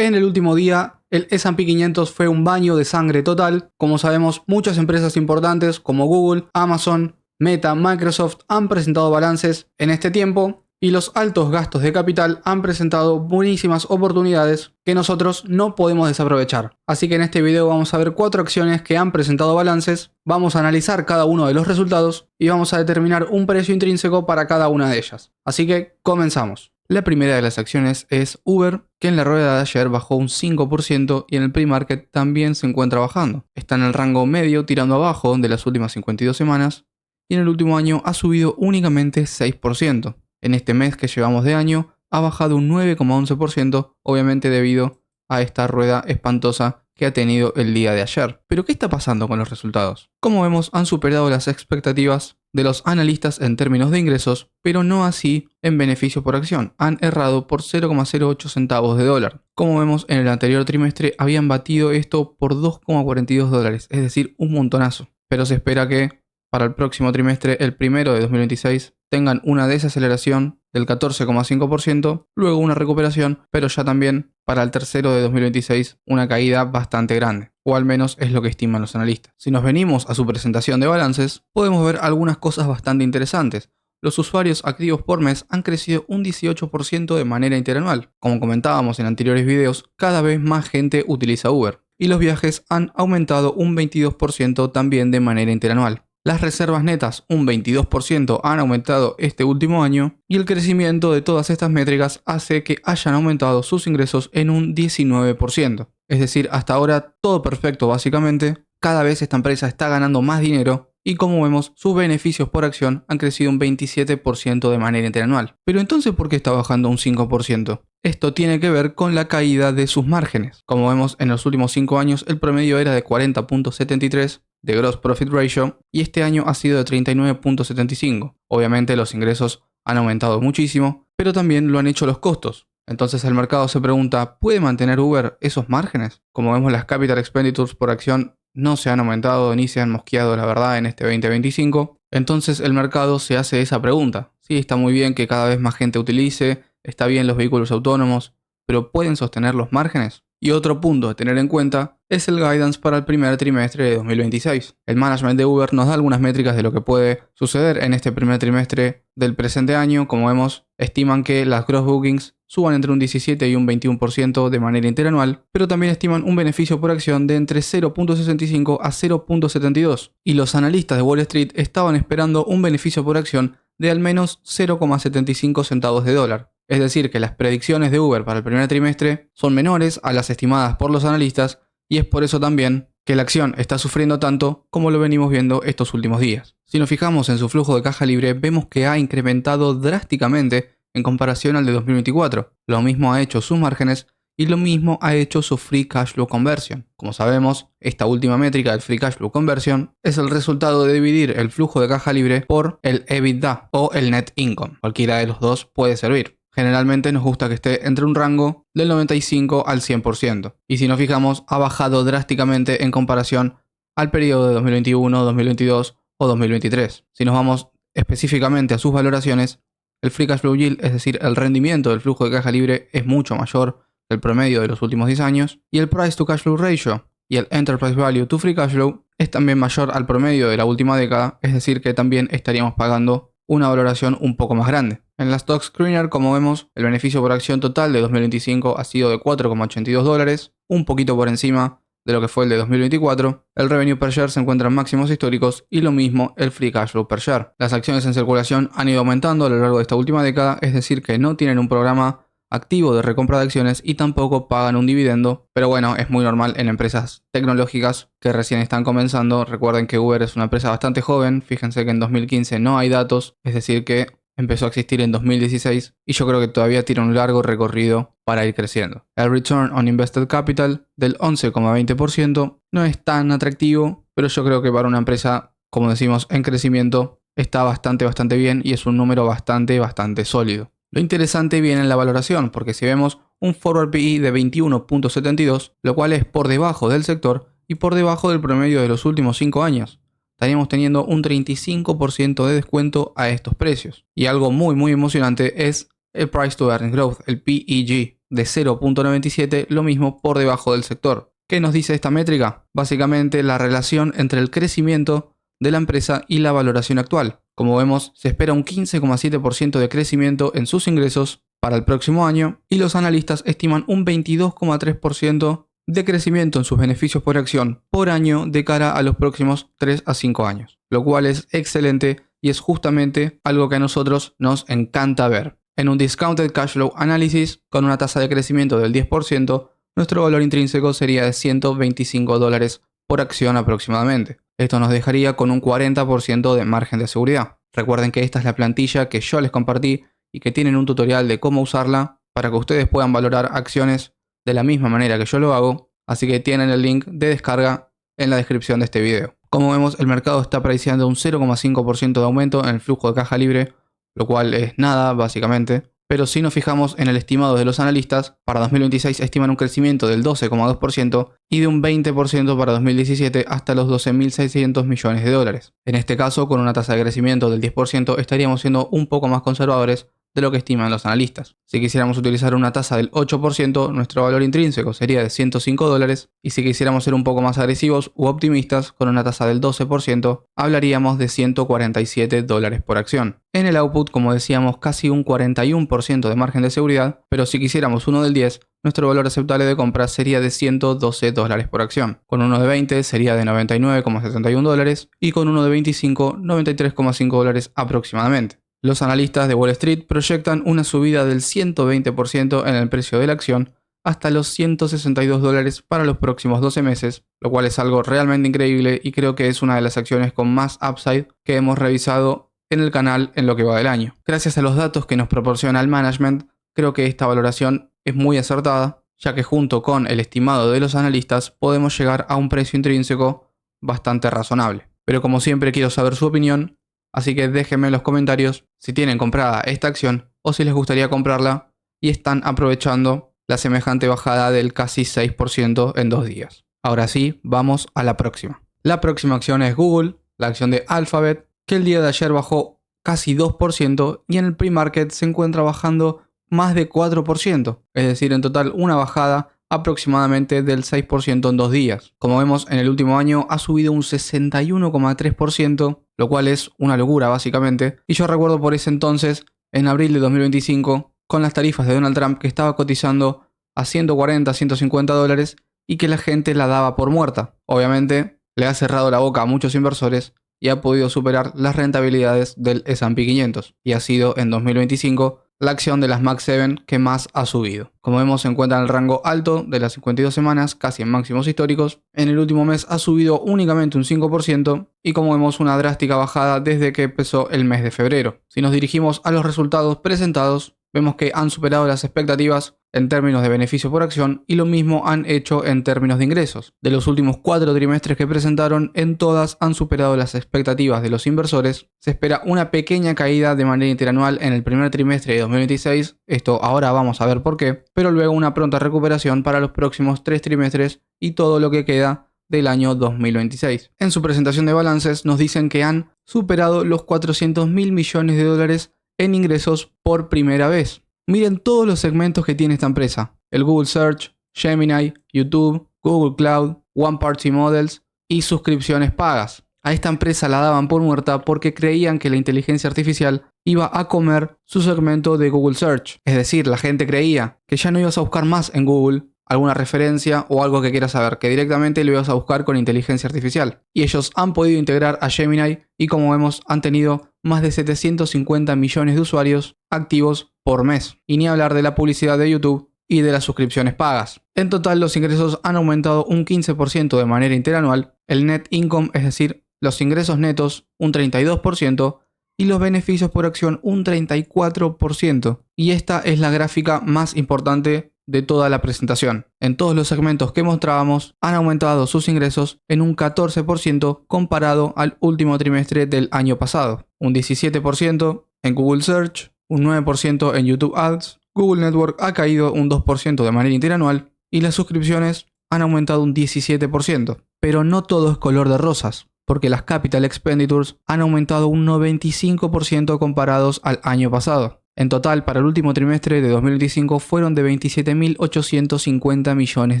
En el último día, el S&P 500 fue un baño de sangre total. Como sabemos, muchas empresas importantes como Google, Amazon, Meta, Microsoft han presentado balances en este tiempo y los altos gastos de capital han presentado buenísimas oportunidades que nosotros no podemos desaprovechar. Así que en este video vamos a ver 4 acciones que han presentado balances, vamos a analizar cada uno de los resultados y vamos a determinar un precio intrínseco para cada una de ellas. Así que comenzamos. La primera de las acciones es Uber, que en la rueda de ayer bajó un 5% y en el pre-market también se encuentra bajando. Está en el rango medio tirando abajo de las últimas 52 semanas y en el último año ha subido únicamente 6%. En este mes que llevamos de año ha bajado un 9,11%, obviamente debido a esta rueda espantosa que ha tenido el día de ayer. Pero ¿qué está pasando con los resultados? Como vemos, han superado las expectativas de los analistas en términos de ingresos, pero no así en beneficio por acción. Han errado por 0,08 centavos de dólar. Como vemos, en el anterior trimestre habían batido esto por 2,42 dólares, es decir, un montonazo. Pero se espera que para el próximo trimestre, el primero de 2026, tengan una desaceleración del 14,5%, luego una recuperación, pero ya también para el tercero de 2026 una caída bastante grande, o al menos es lo que estiman los analistas. Si nos venimos a su presentación de balances, podemos ver algunas cosas bastante interesantes. Los usuarios activos por mes han crecido un 18% de manera interanual. Como comentábamos en anteriores videos, cada vez más gente utiliza Uber, y los viajes han aumentado un 22% también de manera interanual. Las reservas netas, un 22%, han aumentado este último año y el crecimiento de todas estas métricas hace que hayan aumentado sus ingresos en un 19%. Es decir, hasta ahora todo perfecto básicamente, cada vez esta empresa está ganando más dinero y como vemos, sus beneficios por acción han crecido un 27% de manera interanual. Pero entonces, ¿por qué está bajando un 5%? Esto tiene que ver con la caída de sus márgenes. Como vemos, en los últimos 5 años el promedio era de 40,73 de Gross Profit Ratio y este año ha sido de 39,75. Obviamente los ingresos han aumentado muchísimo, pero también lo han hecho los costos. Entonces el mercado se pregunta, ¿puede mantener Uber esos márgenes? Como vemos, las Capital Expenditures por acción no se han aumentado ni se han mosqueado, la verdad, en este 2025. Entonces el mercado se hace esa pregunta. Sí, está muy bien que cada vez más gente utilice, está bien los vehículos autónomos, pero ¿pueden sostener los márgenes? Y otro punto a tener en cuenta es el guidance para el primer trimestre de 2026. El management de Uber nos da algunas métricas de lo que puede suceder en este primer trimestre del presente año. Como vemos, estiman que las gross bookings suban entre un 17 y un 21% de manera interanual, pero también estiman un beneficio por acción de entre 0,65 a 0,72. Y los analistas de Wall Street estaban esperando un beneficio por acción de al menos 0,75 centavos de dólar. Es decir, que las predicciones de Uber para el primer trimestre son menores a las estimadas por los analistas y es por eso también que la acción está sufriendo tanto como lo venimos viendo estos últimos días. Si nos fijamos en su flujo de caja libre, vemos que ha incrementado drásticamente en comparación al de 2024. Lo mismo ha hecho sus márgenes y lo mismo ha hecho su Free Cash Flow Conversion. Como sabemos, esta última métrica del Free Cash Flow Conversion es el resultado de dividir el flujo de caja libre por el EBITDA o el Net Income. Cualquiera de los dos puede servir. Generalmente nos gusta que esté entre un rango del 95 al 100%. Y si nos fijamos, ha bajado drásticamente en comparación al periodo de 2021, 2022 o 2023. Si nos vamos específicamente a sus valoraciones, el Free Cash Flow Yield, es decir, el rendimiento del flujo de caja libre, es mucho mayor que el promedio de los últimos 10 años. Y el Price to Cash Flow Ratio y el Enterprise Value to Free Cash Flow es también mayor al promedio de la última década, es decir, que también estaríamos pagando una valoración un poco más grande. En la Stock Screener, como vemos, el beneficio por acción total de 2025 ha sido de 4,82 dólares, un poquito por encima de lo que fue el de 2024. El revenue per share se encuentra en máximos históricos y lo mismo el free cash flow per share. Las acciones en circulación han ido aumentando a lo largo de esta última década, es decir que no tienen un programa activo de recompra de acciones y tampoco pagan un dividendo, pero bueno, es muy normal en empresas tecnológicas que recién están comenzando. Recuerden que Uber es una empresa bastante joven, fíjense que en 2015 no hay datos, es decir que empezó a existir en 2016 y yo creo que todavía tiene un largo recorrido para ir creciendo. El Return on Invested Capital del 11,20% no es tan atractivo, pero yo creo que para una empresa, como decimos, en crecimiento está bastante bien y es un número bastante sólido. Lo interesante viene en la valoración, porque si vemos un Forward PE de 21,72, lo cual es por debajo del sector y por debajo del promedio de los últimos 5 años. Estaríamos teniendo un 35% de descuento a estos precios. Y algo muy emocionante es el Price to Earnings Growth, el PEG. de 0.97, lo mismo por debajo del sector. ¿Qué nos dice esta métrica? Básicamente la relación entre el crecimiento de la empresa y la valoración actual. Como vemos, se espera un 15,7% de crecimiento en sus ingresos para el próximo año y los analistas estiman un 22,3% de crecimiento en sus beneficios por acción por año de cara a los próximos 3 a 5 años, lo cual es excelente y es justamente algo que a nosotros nos encanta ver. En un Discounted Cash Flow Analysis, con una tasa de crecimiento del 10%, nuestro valor intrínseco sería de $125 por acción aproximadamente. Esto nos dejaría con un 40% de margen de seguridad. Recuerden que esta es la plantilla que yo les compartí y que tienen un tutorial de cómo usarla para que ustedes puedan valorar acciones de la misma manera que yo lo hago, así que tienen el link de descarga en la descripción de este video. Como vemos, el mercado está preciando un 0,5% de aumento en el flujo de caja libre, lo cual es nada básicamente, pero si nos fijamos en el estimado de los analistas, para 2026 estiman un crecimiento del 12,2% y de un 20% para 2017 hasta los 12.600 millones de dólares. En este caso, con una tasa de crecimiento del 10% estaríamos siendo un poco más conservadores de lo que estiman los analistas. Si quisiéramos utilizar una tasa del 8%, nuestro valor intrínseco sería de $105, y si quisiéramos ser un poco más agresivos u optimistas, con una tasa del 12%, hablaríamos de $147 por acción. En el output, como decíamos, casi un 41% de margen de seguridad, pero si quisiéramos uno del 10, nuestro valor aceptable de compra sería de $112 por acción. Con uno de 20 sería de $99,71 y con uno de 25, $93,5 aproximadamente. Los analistas de Wall Street proyectan una subida del 120% en el precio de la acción hasta los $162 para los próximos 12 meses, lo cual es algo realmente increíble y creo que es una de las acciones con más upside que hemos revisado en el canal en lo que va del año. Gracias a los datos que nos proporciona el management, creo que esta valoración es muy acertada, ya que junto con el estimado de los analistas podemos llegar a un precio intrínseco bastante razonable. Pero como siempre quiero saber su opinión, así que déjenme en los comentarios si tienen comprada esta acción o si les gustaría comprarla y están aprovechando la semejante bajada del casi 6% en 2 días. Ahora sí, vamos a la próxima. La próxima acción es Google, la acción de Alphabet, que el día de ayer bajó casi 2% y en el pre-market se encuentra bajando más de 4%, es decir, en total una bajada aproximadamente del 6% en 2 días. Como vemos, en el último año ha subido un 61,3%, lo cual es una locura básicamente, y yo recuerdo por ese entonces, en abril de 2025, con las tarifas de Donald Trump que estaba cotizando a $140-150 y que la gente la daba por muerta. Obviamente le ha cerrado la boca a muchos inversores y ha podido superar las rentabilidades del S&P 500 y ha sido en 2025 la acción de las Mag 7 que más ha subido. Como vemos, se encuentra en el rango alto de las 52 semanas, casi en máximos históricos. En el último mes ha subido únicamente un 5% y como vemos una drástica bajada desde que empezó el mes de febrero. Si nos dirigimos a los resultados presentados, vemos que han superado las expectativas en términos de beneficio por acción y lo mismo han hecho en términos de ingresos. De los últimos 4 trimestres que presentaron, en todas han superado las expectativas de los inversores. Se espera una pequeña caída de manera interanual en el primer trimestre de 2026, esto ahora vamos a ver por qué, pero luego una pronta recuperación para los próximos 3 trimestres y todo lo que queda del año 2026. En su presentación de balances nos dicen que han superado los $400.000 millones en ingresos por primera vez. Miren todos los segmentos que tiene esta empresa: el Google Search, Gemini, YouTube, Google Cloud, One Party Models y suscripciones pagas. A esta empresa la daban por muerta porque creían que la inteligencia artificial iba a comer su segmento de Google Search. Es decir, la gente creía que ya no ibas a buscar más en Google alguna referencia o algo que quieras saber, que directamente lo ibas a buscar con inteligencia artificial. Y ellos han podido integrar a Gemini y, como vemos, han tenido más de 750 millones de usuarios activos por mes. Y ni hablar de la publicidad de YouTube y de las suscripciones pagas. En total, los ingresos han aumentado un 15% de manera interanual, el net income, es decir, los ingresos netos, un 32%, y los beneficios por acción un 34%. Y esta es la gráfica más importante de toda la presentación. En todos los segmentos que mostrábamos han aumentado sus ingresos en un 14% comparado al último trimestre del año pasado. Un 17% en Google Search, un 9% en YouTube Ads, Google Network ha caído un 2% de manera interanual y las suscripciones han aumentado un 17%. Pero no todo es color de rosas, porque las Capital Expenditures han aumentado un 95% comparados al año pasado. En total, para el último trimestre de 2025 fueron de 27.850 millones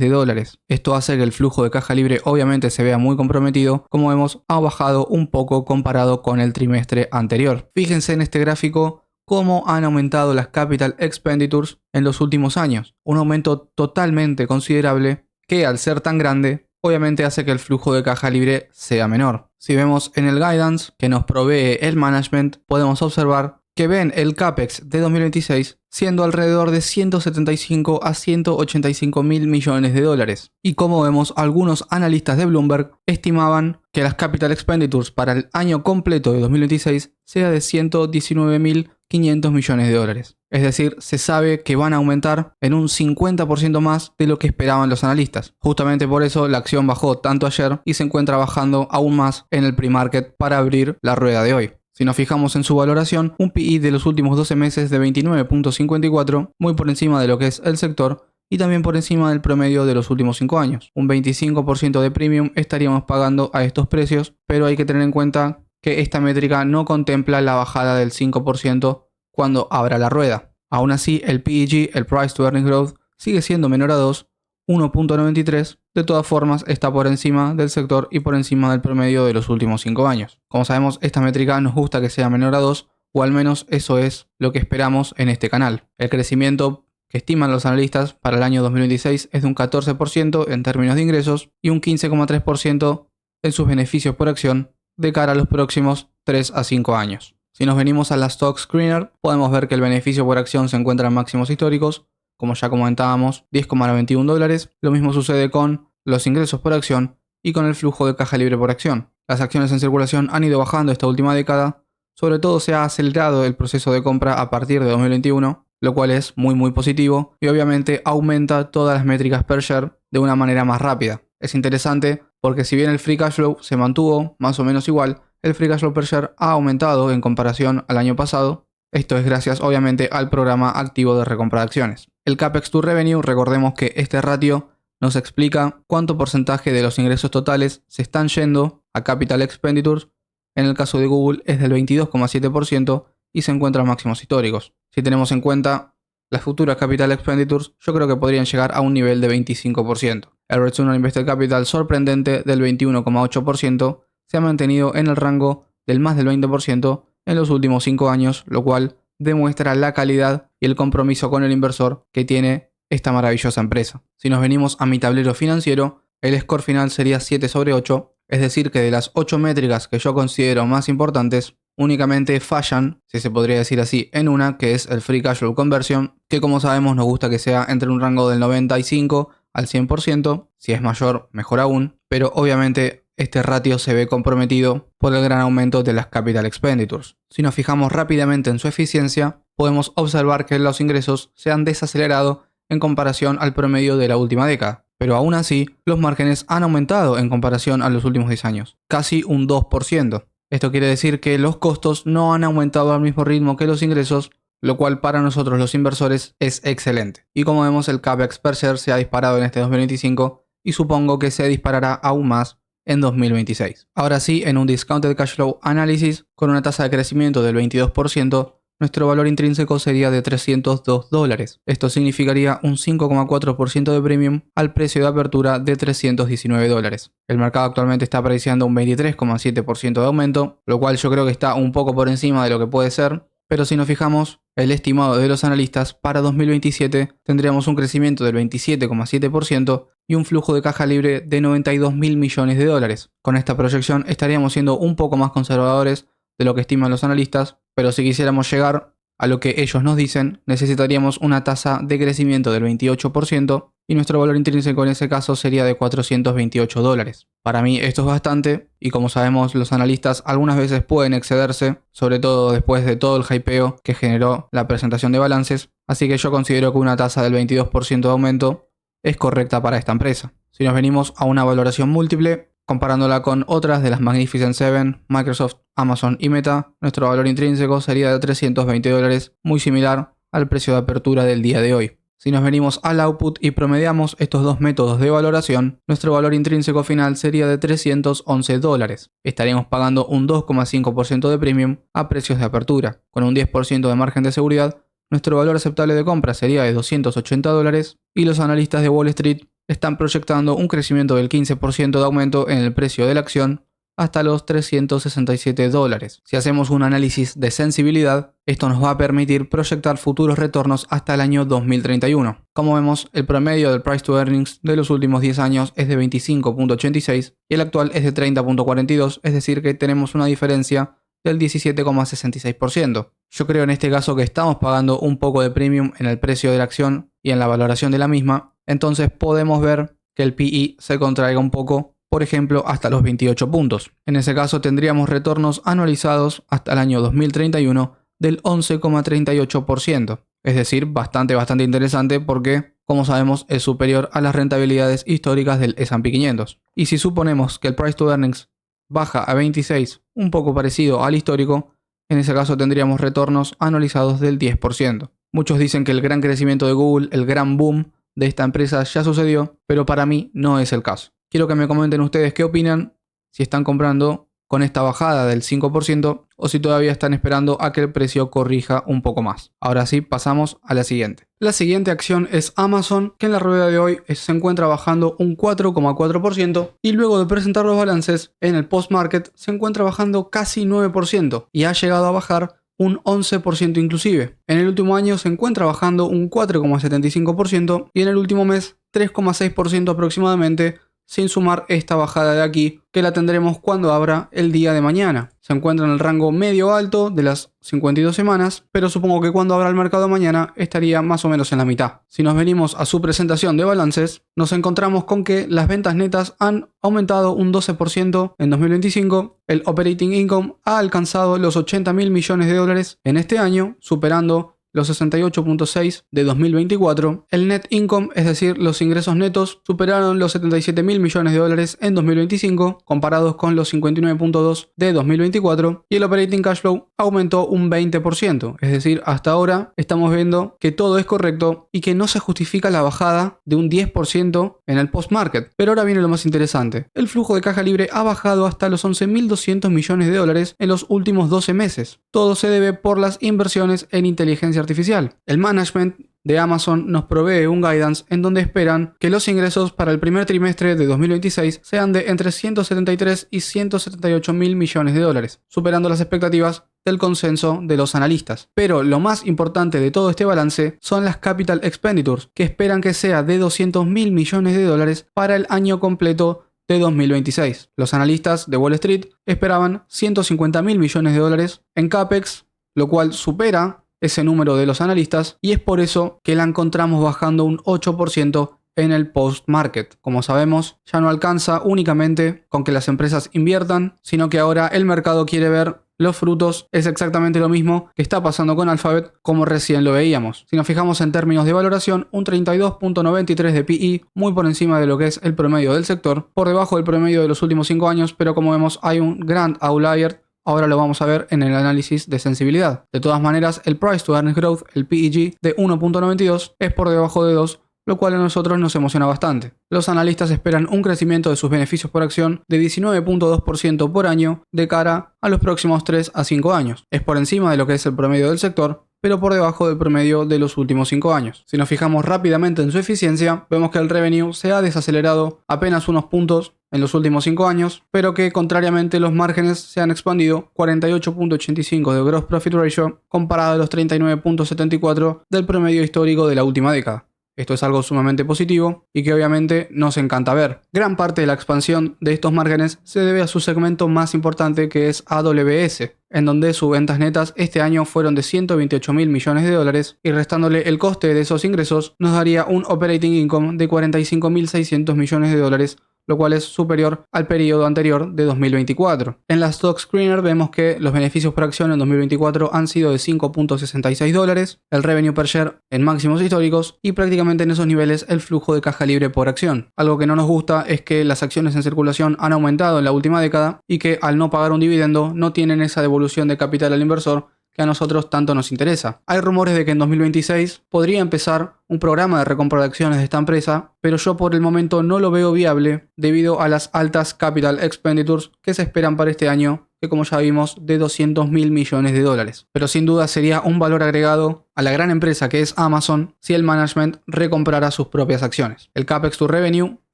de dólares. Esto hace que el flujo de caja libre obviamente se vea muy comprometido, como vemos ha bajado un poco comparado con el trimestre anterior. Fíjense en este gráfico cómo han aumentado las capital expenditures en los últimos años. Un aumento totalmente considerable que al ser tan grande obviamente hace que el flujo de caja libre sea menor. Si vemos en el guidance que nos provee el management, podemos observar que ven el CAPEX de 2026 siendo alrededor de 175 a 185 mil millones de dólares. Y como vemos, algunos analistas de Bloomberg estimaban que las capital expenditures para el año completo de 2026 sea de 119.500 millones de dólares. Es decir, se sabe que van a aumentar en un 50% más de lo que esperaban los analistas. Justamente por eso la acción bajó tanto ayer y se encuentra bajando aún más en el pre-market para abrir la rueda de hoy. Si nos fijamos en su valoración, un PI de los últimos 12 meses de 29.54, muy por encima de lo que es el sector y también por encima del promedio de los últimos 5 años. Un 25% de premium estaríamos pagando a estos precios, pero hay que tener en cuenta que esta métrica no contempla la bajada del 5% cuando abra la rueda. Aún así, el PEG, el Price to Earnings Growth, sigue siendo menor a 2, 1.93, de todas formas está por encima del sector y por encima del promedio de los últimos 5 años. Como sabemos, esta métrica nos gusta que sea menor a 2, o al menos eso es lo que esperamos en este canal. El crecimiento que estiman los analistas para el año 2026 es de un 14% en términos de ingresos y un 15,3% en sus beneficios por acción de cara a los próximos 3 a 5 años. Si nos venimos a la Stock Screener, podemos ver que el beneficio por acción se encuentra en máximos históricos, como ya comentábamos, 10,91 dólares. Lo mismo sucede con los ingresos por acción y con el flujo de caja libre por acción. Las acciones en circulación han ido bajando esta última década, sobre todo se ha acelerado el proceso de compra a partir de 2021, lo cual es muy positivo y obviamente aumenta todas las métricas per share de una manera más rápida. Es interesante porque si bien el free cash flow se mantuvo más o menos igual, el free cash flow per share ha aumentado en comparación al año pasado. Esto es gracias obviamente al programa activo de recompra de acciones. El CAPEX to Revenue, recordemos que este ratio nos explica cuánto porcentaje de los ingresos totales se están yendo a Capital Expenditures. En el caso de Google es del 22,7% y se encuentra en máximos históricos. Si tenemos en cuenta las futuras Capital Expenditures, yo creo que podrían llegar a un nivel de 25%. El Return on Invested Capital sorprendente del 21,8% se ha mantenido en el rango del más del 20% en los últimos 5 años, lo cual demuestra la calidad y el compromiso con el inversor que tiene esta maravillosa empresa. Si nos venimos a mi tablero financiero, el score final sería 7 sobre 8, es decir que de las 8 métricas que yo considero más importantes, únicamente fallan, si se podría decir así, en una, que es el Free Cash Flow Conversion, que como sabemos nos gusta que sea entre un rango del 95 al 100%, si es mayor, mejor aún, pero obviamente este ratio se ve comprometido por el gran aumento de las Capital Expenditures. Si nos fijamos rápidamente en su eficiencia, podemos observar que los ingresos se han desacelerado en comparación al promedio de la última década. Pero aún así, los márgenes han aumentado en comparación a los últimos 10 años, casi un 2%. Esto quiere decir que los costos no han aumentado al mismo ritmo que los ingresos, lo cual para nosotros los inversores es excelente. Y como vemos, el CAPEX per share se ha disparado en este 2025 y supongo que se disparará aún más en 2026. Ahora sí, en un Discounted Cash Flow Analysis, con una tasa de crecimiento del 22%, nuestro valor intrínseco sería de 302 dólares. Esto significaría un 5,4% de premium al precio de apertura de 319 dólares. El mercado actualmente está apreciando un 23,7% de aumento, lo cual yo creo que está un poco por encima de lo que puede ser, pero si nos fijamos, el estimado de los analistas para 2027 tendríamos un crecimiento del 27,7% y un flujo de caja libre de 92 mil millones de dólares. Con esta proyección estaríamos siendo un poco más conservadores de lo que estiman los analistas, pero si quisiéramos llegar a lo que ellos nos dicen, necesitaríamos una tasa de crecimiento del 28% y nuestro valor intrínseco en ese caso sería de 428 dólares. Para mí esto es bastante y como sabemos los analistas algunas veces pueden excederse, sobre todo después de todo el hypeo que generó la presentación de balances, así que yo considero que una tasa del 22% de aumento es correcta para esta empresa. Si nos venimos a una valoración múltiple, comparándola con otras de las Magnificent Seven, Microsoft, Amazon y Meta, nuestro valor intrínseco sería de 320 dólares, muy similar al precio de apertura del día de hoy. Si nos venimos al output y promediamos estos dos métodos de valoración, nuestro valor intrínseco final sería de $311. Estaríamos pagando un 2,5% de premium a precios de apertura. Con un 10% de margen de seguridad, nuestro valor aceptable de compra sería de $280 y los analistas de Wall Street están proyectando un crecimiento del 15% de aumento en el precio de la acción hasta los $367. Si hacemos un análisis de sensibilidad, esto nos va a permitir proyectar futuros retornos hasta el año 2031. Como vemos, el promedio del price to earnings de los últimos 10 años es de 25.86 y el actual es de 30.42, es decir que tenemos una diferencia del 17,66%. Yo creo en este caso que estamos pagando un poco de premium en el precio de la acción y en la valoración de la misma, entonces podemos ver que el PE se contraiga un poco, por ejemplo hasta los 28 puntos. En ese caso tendríamos retornos anualizados hasta el año 2031 del 11,38%, es decir, bastante interesante porque, como sabemos, es superior a las rentabilidades históricas del S&P 500. Y si suponemos que el price to earnings baja a 26, un poco parecido al histórico, en ese caso tendríamos retornos anualizados del 10%. Muchos dicen que el gran crecimiento de Google, el gran boom de esta empresa ya sucedió, pero para mí no es el caso. Quiero que me comenten ustedes qué opinan, si están comprando con esta bajada del 5% o si todavía están esperando a que el precio corrija un poco más. Ahora sí, pasamos a la siguiente. La siguiente acción es Amazon, que en la rueda de hoy se encuentra bajando un 4,4% y luego de presentar los balances en el post-market se encuentra bajando casi 9% y ha llegado a bajar un 11% inclusive. En el último año se encuentra bajando un 4,75% y en el último mes 3,6% aproximadamente, sin sumar esta bajada de aquí, que la tendremos cuando abra el día de mañana. Se encuentra en el rango medio alto de las 52 semanas, pero supongo que cuando abra el mercado mañana estaría más o menos en la mitad. Si nos venimos a su presentación de balances, nos encontramos con que las ventas netas han aumentado un 12% en 2025, el operating income ha alcanzado los $80.000 millones en este año, superando los 68.6 de 2024, el net income, es decir, los ingresos netos, superaron los $77.000 millones en 2025, comparados con los 59.2 de 2024, y el operating cash flow aumentó un 20%, es decir, hasta ahora estamos viendo que todo es correcto y que no se justifica la bajada de un 10% en el post-market. Pero ahora viene lo más interesante. El flujo de caja libre ha bajado hasta los $11.200 millones en los últimos 12 meses. Todo se debe por las inversiones en inteligencia artificial. El management de Amazon nos provee un guidance en donde esperan que los ingresos para el primer trimestre de 2026 sean de entre 173 y 178 mil millones de dólares, superando las expectativas del consenso de los analistas. Pero lo más importante de todo este balance son las capital expenditures, que esperan que sea de 200 mil millones de dólares para el año completo de 2026. Los analistas de Wall Street esperaban 150 mil millones de dólares en CAPEX, lo cual supera ese número de los analistas y es por eso que la encontramos bajando un 8% en el post-market. Como sabemos, ya no alcanza únicamente con que las empresas inviertan, sino que ahora el mercado quiere ver los frutos. Es exactamente lo mismo que está pasando con Alphabet, como recién lo veíamos. Si nos fijamos en términos de valoración, un 32.93 de PE, muy por encima de lo que es el promedio del sector, por debajo del promedio de los últimos 5 años, pero como vemos hay un gran outlier. Ahora lo vamos a ver en el análisis de sensibilidad. De todas maneras, el Price to Earnings Growth, el PEG, de 1.92 es por debajo de 2, lo cual a nosotros nos emociona bastante. Los analistas esperan un crecimiento de sus beneficios por acción de 19.2% por año de cara a los próximos 3 a 5 años. Es por encima de lo que es el promedio del sector, pero por debajo del promedio de los últimos 5 años. Si nos fijamos rápidamente en su eficiencia, vemos que el revenue se ha desacelerado apenas unos puntos en los últimos 5 años, pero que contrariamente los márgenes se han expandido 48.85 de Gross Profit Ratio comparado a los 39.74 del promedio histórico de la última década. Esto es algo sumamente positivo y que obviamente nos encanta ver. Gran parte de la expansión de estos márgenes se debe a su segmento más importante, que es AWS, en donde sus ventas netas este año fueron de 128 mil millones de dólares y restándole el coste de esos ingresos nos daría un operating income de 45.600 millones de dólares, lo cual es superior al periodo anterior de 2024. En la Stock Screener vemos que los beneficios por acción en 2024 han sido de 5.66 dólares, el revenue per share en máximos históricos y prácticamente en esos niveles el flujo de caja libre por acción. Algo que no nos gusta es que las acciones en circulación han aumentado en la última década y que al no pagar un dividendo no tienen esa devolución de capital al inversor que a nosotros tanto nos interesa. Hay rumores de que en 2026 podría empezar un programa de recompra de acciones de esta empresa, pero yo por el momento no lo veo viable debido a las altas capital expenditures que se esperan para este año, que como ya vimos de 200.000 millones de dólares. Pero sin duda sería un valor agregado a la gran empresa que es Amazon si el management recomprara sus propias acciones. El CAPEX to Revenue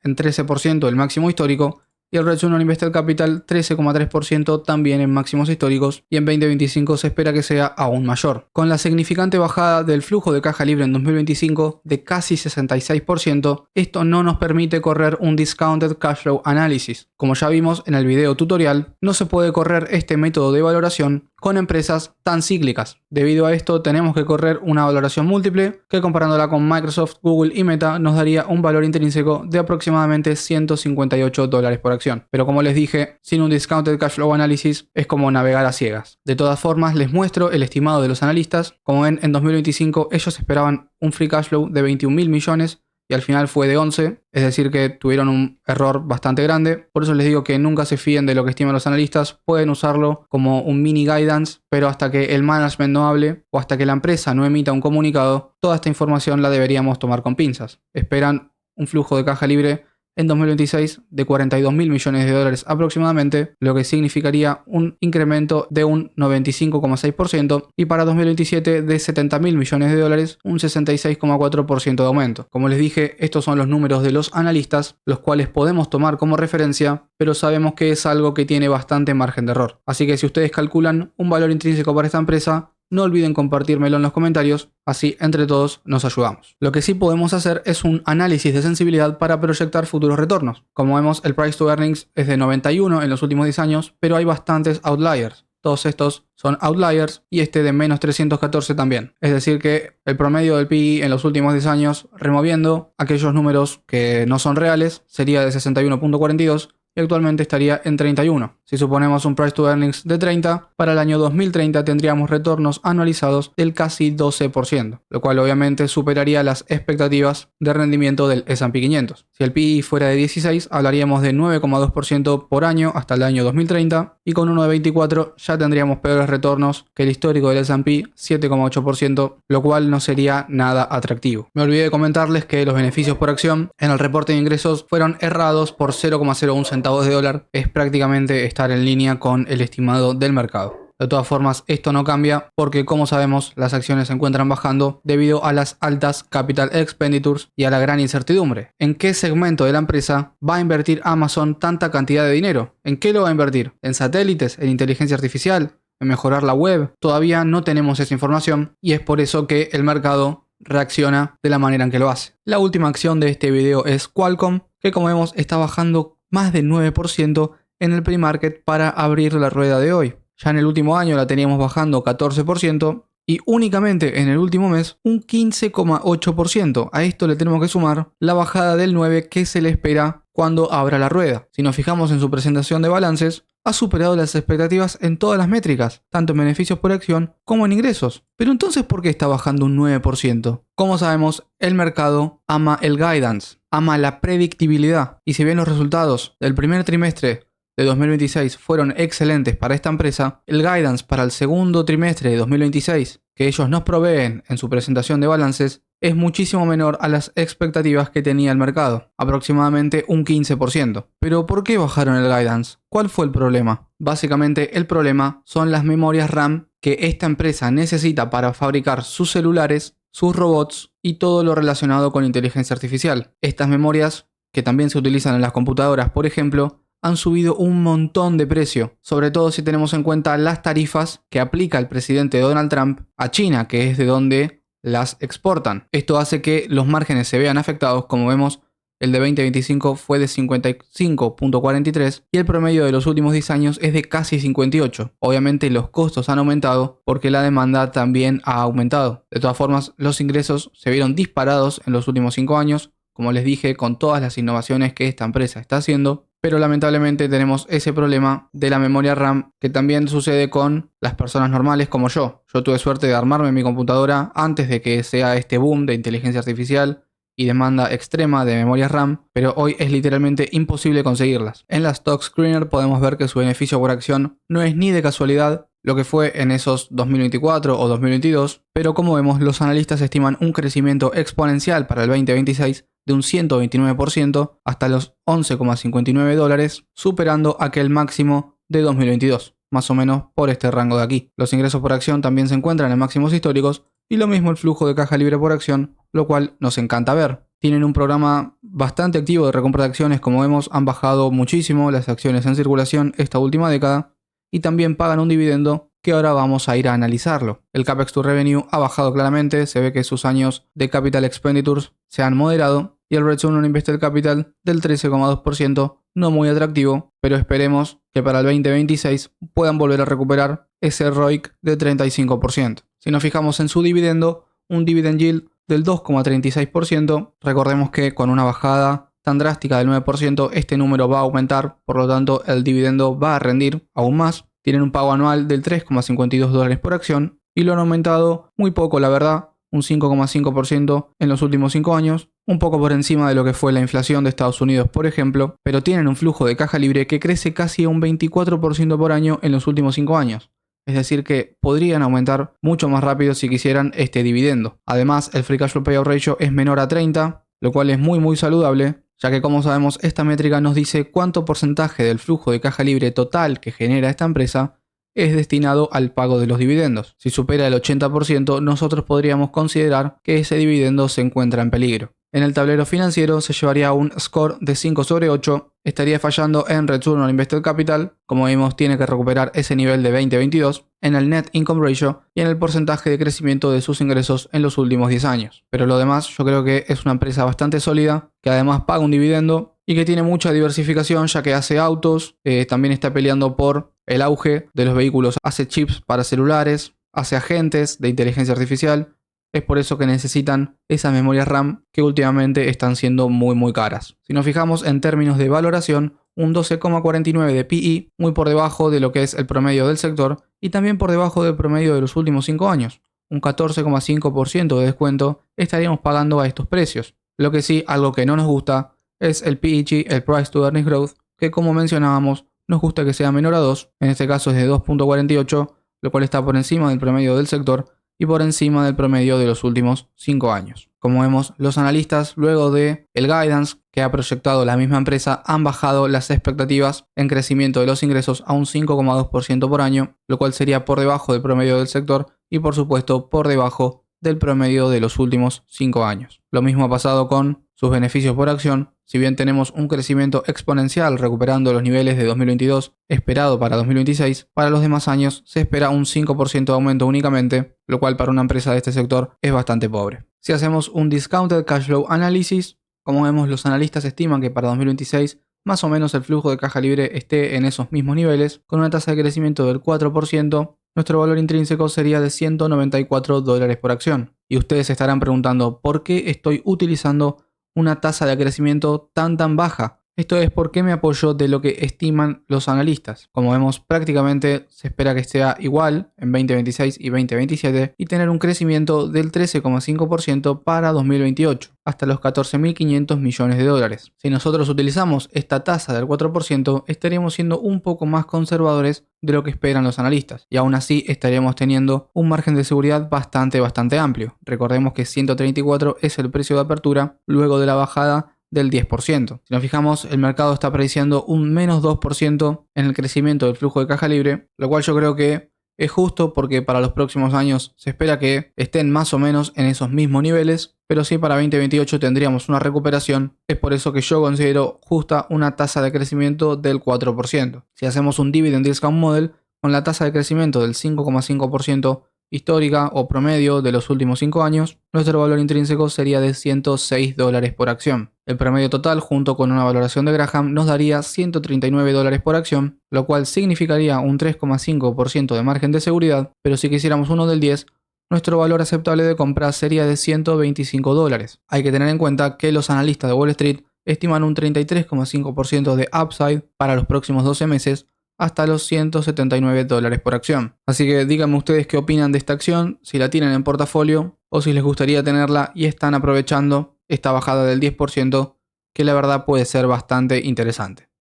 en 13%, el máximo histórico, y el Return on Invested Capital 13,3% también en máximos históricos, y en 2025 se espera que sea aún mayor. Con la significante bajada del flujo de caja libre en 2025 de casi 66%, esto no nos permite correr un Discounted Cash Flow Analysis. Como ya vimos en el video tutorial, no se puede correr este método de valoración con empresas tan cíclicas. Debido a esto tenemos que correr una valoración múltiple que comparándola con Microsoft, Google y Meta nos daría un valor intrínseco de aproximadamente $158 por acción. Pero como les dije, sin un Discounted Cash Flow Analysis es como navegar a ciegas. De todas formas les muestro el estimado de los analistas. Como ven, en 2025 ellos esperaban un Free Cash Flow de 21.000 millones y al final fue de 11, es decir que tuvieron un error bastante grande. Por eso les digo que nunca se fíen de lo que estiman los analistas, pueden usarlo como un mini guidance, pero hasta que el management no hable o hasta que la empresa no emita un comunicado, toda esta información la deberíamos tomar con pinzas. Esperan un flujo de caja libre en 2026 de 42.000 millones de dólares aproximadamente, lo que significaría un incremento de un 95,6% y para 2027 de 70.000 millones de dólares, un 66,4% de aumento. Como les dije, estos son los números de los analistas, los cuales podemos tomar como referencia, pero sabemos que es algo que tiene bastante margen de error. Así que si ustedes calculan un valor intrínseco para esta empresa, no olviden compartírmelo en los comentarios, así entre todos nos ayudamos. Lo que sí podemos hacer es un análisis de sensibilidad para proyectar futuros retornos. Como vemos, el price to earnings es de 91 en los últimos 10 años, pero hay bastantes outliers. Todos estos son outliers y este de menos 314 también. Es decir que el promedio del PI en los últimos 10 años, removiendo aquellos números que no son reales, sería de 61,42 y actualmente estaría en 31. Si suponemos un price to earnings de 30, para el año 2030 tendríamos retornos anualizados del casi 12%, lo cual obviamente superaría las expectativas de rendimiento del S&P 500. Si el PI fuera de 16, hablaríamos de 9,2% por año hasta el año 2030, y con uno de 24 ya tendríamos peores retornos que el histórico del S&P, 7,8%, lo cual no sería nada atractivo. Me olvidé de comentarles que los beneficios por acción en el reporte de ingresos fueron errados por 0,01 centavos de dólar, es prácticamente estar en línea con el estimado del mercado. De todas formas, esto no cambia porque, como sabemos, las acciones se encuentran bajando debido a las altas capital expenditures y a la gran incertidumbre. ¿En qué segmento de la empresa va a invertir Amazon tanta cantidad de dinero? ¿En qué lo va a invertir? ¿En satélites? ¿En inteligencia artificial? ¿En mejorar la web? Todavía no tenemos esa información y es por eso que el mercado reacciona de la manera en que lo hace. La última acción de este video es Qualcomm, que como vemos está bajando más del 9% en el pre-market para abrir la rueda de hoy. Ya en el último año la teníamos bajando 14% y únicamente en el último mes un 15,8%. A esto le tenemos que sumar la bajada del 9% que se le espera cuando abra la rueda. Si nos fijamos en su presentación de balances, ha superado las expectativas en todas las métricas, tanto en beneficios por acción como en ingresos. Pero entonces, ¿por qué está bajando un 9%? Como sabemos, el mercado ama el guidance, ama la predictibilidad, y si bien los resultados del primer trimestre de 2026 fueron excelentes para esta empresa, el guidance para el segundo trimestre de 2026 que ellos nos proveen en su presentación de balances es muchísimo menor a las expectativas que tenía el mercado, aproximadamente un 15%. Pero ¿por qué bajaron el guidance? ¿Cuál fue el problema? Básicamente el problema son las memorias RAM que esta empresa necesita para fabricar sus celulares, sus robots y todo lo relacionado con inteligencia artificial. Estas memorias, que también se utilizan en las computadoras, por ejemplo, han subido un montón de precio, sobre todo si tenemos en cuenta las tarifas que aplica el presidente Donald Trump a China, que es de donde las exportan. Esto hace que los márgenes se vean afectados. Como vemos, el de 2025 fue de 55,43 y el promedio de los últimos 10 años es de casi 58. Obviamente los costos han aumentado porque la demanda también ha aumentado. De todas formas, los ingresos se vieron disparados en los últimos 5 años, como les dije, con todas las innovaciones que esta empresa está haciendo. Pero lamentablemente tenemos ese problema de la memoria RAM que también sucede con las personas normales como yo. Yo tuve suerte de armarme mi computadora antes de que sea este boom de inteligencia artificial y demanda extrema de memoria RAM, pero hoy es literalmente imposible conseguirlas. En la Stock Screener podemos ver que su beneficio por acción no es ni de casualidad lo que fue en esos 2024 o 2022, pero como vemos los analistas estiman un crecimiento exponencial para el 2026 de un 129% hasta los $11,59, superando aquel máximo de 2022, más o menos por este rango de aquí. Los ingresos por acción también se encuentran en máximos históricos y lo mismo el flujo de caja libre por acción, lo cual nos encanta ver. Tienen un programa bastante activo de recompra de acciones, como vemos han bajado muchísimo las acciones en circulación esta última década y también pagan un dividendo que ahora vamos a ir a analizarlo. El Capex to Revenue ha bajado claramente, se ve que sus años de Capital Expenditures se han moderado y el Return on Invested Capital del 13,2%, no muy atractivo, pero esperemos que para el 2026 puedan volver a recuperar ese ROIC de 35%. Si nos fijamos en su dividendo, un dividend yield del 2,36%, recordemos que con una bajada tan drástica del 9%, este número va a aumentar, por lo tanto el dividendo va a rendir aún más. Tienen un pago anual del $3,52 por acción y lo han aumentado muy poco, la verdad, un 5,5% en los últimos 5 años, un poco por encima de lo que fue la inflación de Estados Unidos, por ejemplo, pero tienen un flujo de caja libre que crece casi a un 24% por año en los últimos 5 años. Es decir que podrían aumentar mucho más rápido si quisieran este dividendo. Además, el Free Cash Flow Payout Ratio es menor a 30, lo cual es muy saludable, ya que como sabemos esta métrica nos dice cuánto porcentaje del flujo de caja libre total que genera esta empresa es destinado al pago de los dividendos. Si supera el 80%, nosotros podríamos considerar que ese dividendo se encuentra en peligro. En el tablero financiero se llevaría un score de 5 sobre 8, estaría fallando en Return on Invested Capital, como vimos tiene que recuperar ese nivel de 2022, en el Net Income Ratio y en el porcentaje de crecimiento de sus ingresos en los últimos 10 años. Pero lo demás yo creo que es una empresa bastante sólida, que además paga un dividendo y que tiene mucha diversificación ya que hace autos, también está peleando por el auge de los vehículos, hace chips para celulares, hace agentes de inteligencia artificial. Es por eso que necesitan esas memorias RAM que últimamente están siendo muy caras. Si nos fijamos en términos de valoración, un 12,49 de PE, muy por debajo de lo que es el promedio del sector y también por debajo del promedio de los últimos 5 años. Un 14,5% de descuento estaríamos pagando a estos precios. Lo que sí, algo que no nos gusta es el PEG, el Price to Earnings Growth, que como mencionábamos, nos gusta que sea menor a 2, en este caso es de 2,48, lo cual está por encima del promedio del sector y por encima del promedio de los últimos 5 años. Como vemos, los analistas, luego de el guidance que ha proyectado la misma empresa, han bajado las expectativas en crecimiento de los ingresos a un 5,2% por año, lo cual sería por debajo del promedio del sector y por supuesto por debajo del promedio de los últimos 5 años. Lo mismo ha pasado con sus beneficios por acción. Si bien tenemos un crecimiento exponencial recuperando los niveles de 2022 esperado para 2026, para los demás años se espera un 5% de aumento únicamente, lo cual para una empresa de este sector es bastante pobre. Si hacemos un Discounted Cash Flow Analysis, como vemos los analistas estiman que para 2026 más o menos el flujo de caja libre esté en esos mismos niveles, con una tasa de crecimiento del 4%, nuestro valor intrínseco sería de $194 por acción. Y ustedes se estarán preguntando, ¿por qué estoy utilizando una tasa de crecimiento tan baja? Esto es porque me apoyo de lo que estiman los analistas. Como vemos, prácticamente se espera que sea igual en 2026 y 2027 y tener un crecimiento del 13,5% para 2028, hasta los $14.500 millones. Si nosotros utilizamos esta tasa del 4%, estaríamos siendo un poco más conservadores de lo que esperan los analistas, y aún así estaríamos teniendo un margen de seguridad bastante amplio. Recordemos que 134 es el precio de apertura luego de la bajada del 10%. Si nos fijamos, el mercado está prediciendo un menos 2% en el crecimiento del flujo de caja libre, lo cual yo creo que es justo porque para los próximos años se espera que estén más o menos en esos mismos niveles, pero sí para 2028 tendríamos una recuperación. Es por eso que yo considero justa una tasa de crecimiento del 4%. Si hacemos un Dividend Discount Model con la tasa de crecimiento del 5,5% histórica o promedio de los últimos 5 años, nuestro valor intrínseco sería de $106 por acción. El promedio total junto con una valoración de Graham nos daría $139 por acción, lo cual significaría un 3,5% de margen de seguridad, pero si quisiéramos uno del 10, nuestro valor aceptable de compra sería de $125. Hay que tener en cuenta que los analistas de Wall Street estiman un 33,5% de upside para los próximos 12 meses, hasta los $179 por acción. Así que díganme ustedes qué opinan de esta acción, si la tienen en portafolio o si les gustaría tenerla y están aprovechando esta bajada del 10%, que la verdad puede ser bastante interesante.